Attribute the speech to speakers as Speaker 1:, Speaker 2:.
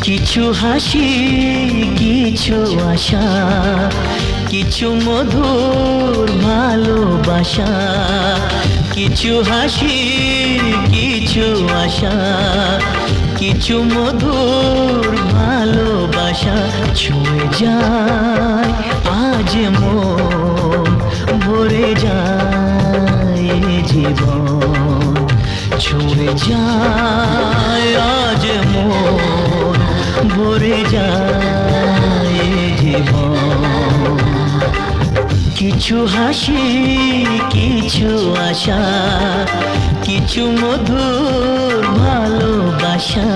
Speaker 1: কিছু হাসি, কিছু আশা, কিছু মধুর ভালোবাসা। কিছু হাসি, কিছু আশা, কিছু মধুর ভালোবাসা। ছুঁয়ে যায় আজ মন, ভরে যায় জীবন। ছুঁয়ে যায় আজ মন, ভরে যায় জীবন। কিছু হাসি, কিছু আশা, কিছু মধুর ভালোবাসা।